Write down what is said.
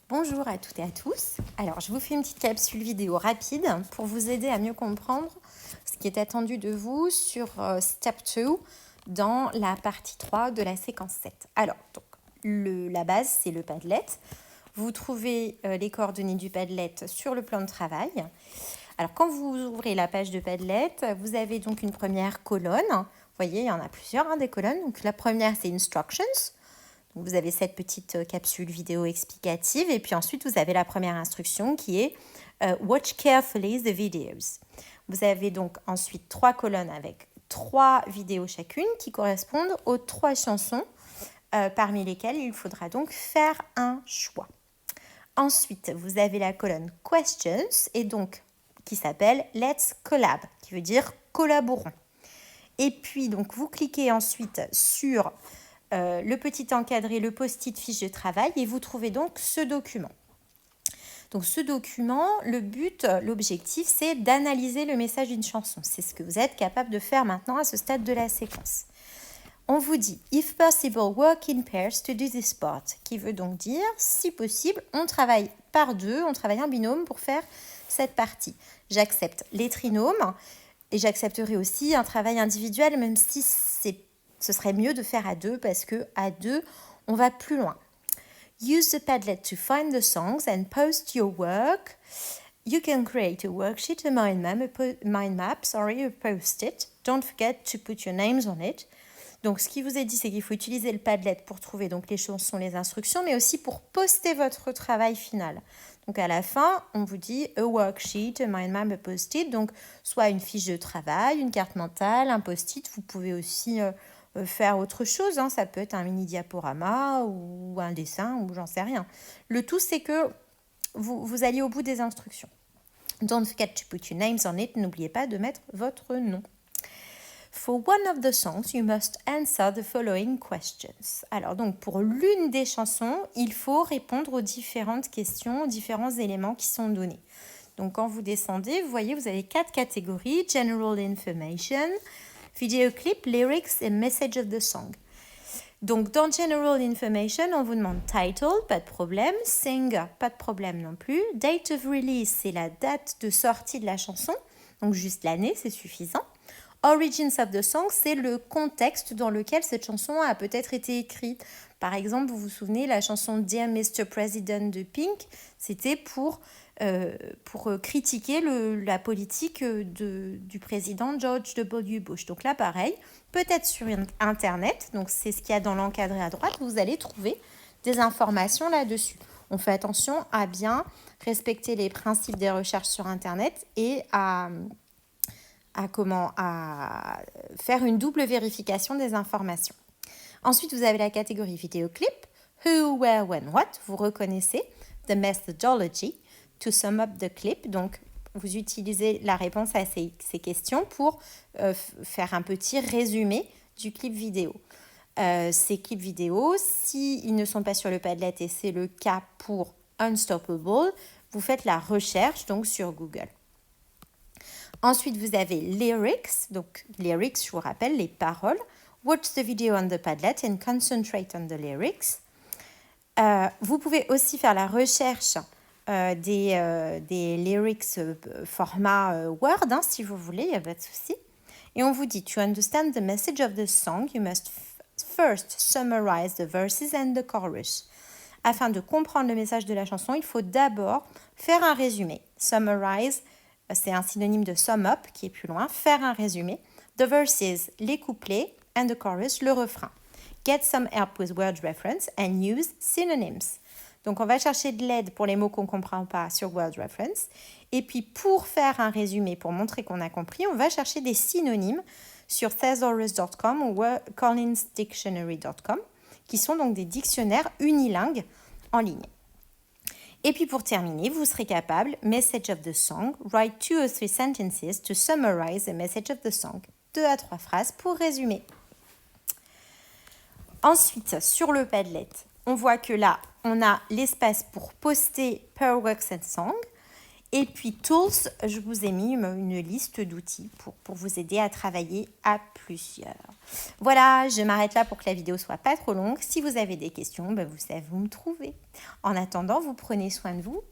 Bonjour à toutes et à tous. Alors, je vous fais une petite capsule vidéo rapide pour vous aider à mieux comprendre ce qui est attendu de vous sur Step 2 dans la partie 3 de la séquence 7. Alors, donc, la base, c'est le Padlet. Vous trouvez les coordonnées du Padlet sur le plan de travail. Alors, quand vous ouvrez la page de Padlet, vous avez donc une première colonne. Vous voyez, il y en a plusieurs, des colonnes. Donc, la première, c'est Instructions. Vous avez cette petite capsule vidéo explicative et puis ensuite vous avez la première instruction qui est Watch carefully the videos. Vous avez donc ensuite 3 colonnes avec 3 vidéos chacune qui correspondent aux 3 chansons parmi lesquelles il faudra donc faire un choix. Ensuite, vous avez la colonne Questions et donc qui s'appelle Let's Collab, qui veut dire collaborons. Et puis donc vous cliquez ensuite sur le petit encadré, le post-it fiche de travail et vous trouvez donc ce document. Donc ce document, l'objectif, c'est d'analyser le message d'une chanson. C'est ce que vous êtes capable de faire maintenant à ce stade de la séquence. On vous dit « If possible, work in pairs to do this part », qui veut donc dire « Si possible, on travaille par deux, on travaille en binôme pour faire cette partie ». J'accepte les trinômes et j'accepterai aussi un travail individuel, même si ce serait mieux de faire à deux parce qu'à deux, on va plus loin. Use the Padlet to find the songs and post your work. You can create a worksheet, a mind map, a post-it. Don't forget to put your names on it. Donc, ce qui vous est dit, c'est qu'il faut utiliser le Padlet pour trouver donc les chansons, les instructions, mais aussi pour poster votre travail final. Donc, à la fin, on vous dit a worksheet, a mind map, a post-it. Donc, soit une fiche de travail, une carte mentale, un post-it. Vous pouvez aussi faire autre chose. Ça peut être un mini diaporama ou un dessin ou j'en sais rien. Le tout, c'est que vous alliez au bout des instructions. Don't forget to put your names on it. N'oubliez pas de mettre votre nom. For one of the songs, you must answer the following questions. Alors donc pour l'une des chansons, il faut répondre aux différentes questions, aux différents éléments qui sont donnés. Donc quand vous descendez, vous voyez, vous avez 4 catégories: General Information, Video Clip, Lyrics et Message of the Song. Donc dans General Information, on vous demande Title, pas de problème, Singer, pas de problème non plus, Date of Release, c'est la date de sortie de la chanson, donc juste l'année, c'est suffisant. Origins of the Song, c'est le contexte dans lequel cette chanson a peut-être été écrite. Par exemple, vous vous souvenez, la chanson Dear Mr. President de Pink, c'était pour critiquer la politique du président George W. Bush. Donc là, pareil, peut-être sur Internet, donc c'est ce qu'il y a dans l'encadré à droite, vous allez trouver des informations là-dessus. On fait attention à bien respecter les principes des recherches sur Internet et à faire une double vérification des informations. Ensuite, vous avez la catégorie vidéo clip, who, where, when, what. Vous reconnaissez the methodology to sum up the clip. Donc, vous utilisez la réponse à ces questions pour faire un petit résumé du clip vidéo. Ces clips vidéo, s'ils ne sont pas sur le Padlet, et c'est le cas pour Unstoppable, vous faites la recherche donc sur Google. Ensuite, vous avez lyrics. Donc, lyrics, je vous rappelle, les paroles. Watch the video on the Padlet and concentrate on the lyrics. Vous pouvez aussi faire la recherche des lyrics format Word, si vous voulez, il n'y a pas de souci. Et on vous dit, to understand the message of the song, you must first summarize the verses and the chorus. Afin de comprendre le message de la chanson, il faut d'abord faire un résumé. Summarize, c'est un synonyme de sum up qui est plus loin, faire un résumé. The verses, les couplets, and the chorus, le refrain. Get some help with word reference and use synonyms. Donc on va chercher de l'aide pour les mots qu'on ne comprend pas sur word reference. Et puis pour faire un résumé, pour montrer qu'on a compris, on va chercher des synonymes sur thesaurus.com ou collinsdictionary.com qui sont donc des dictionnaires unilingues en ligne. Et puis pour terminer, vous serez capable, message of the song, write 2 or 3 sentences to summarize the message of the song. 2 à 3 phrases pour résumer. Ensuite, sur le Padlet, on voit que là, on a l'espace pour poster per works and song. Et puis Tools, je vous ai mis une liste d'outils pour vous aider à travailler à plusieurs. Voilà, je m'arrête là pour que la vidéo soit pas trop longue. Si vous avez des questions, vous savez où me trouver. En attendant, vous prenez soin de vous